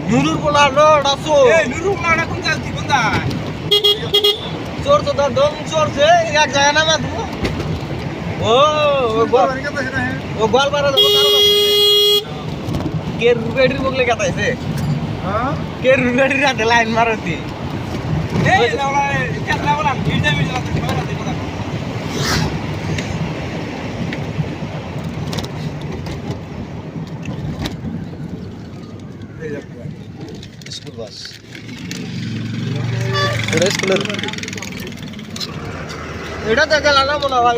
নুরুর পোলা রড আসো নুরুর পোলা কোন জালতি কোন দা চোর তো দম চোরছে এক জায়গা নামা তুমি ও গোয়াল পাড়া যাবো কারণ কে রুবেডির বগলে কাটাইছে কে রুবেডির রাতে লাইন মারতি এই লাউলা কেতলা বলা ভিড় ভিড় যাচ্ছে সবাই রাতে কথা স্কুল বাস এটা স্কুলের এটা দেখে লাগাবো না ভাই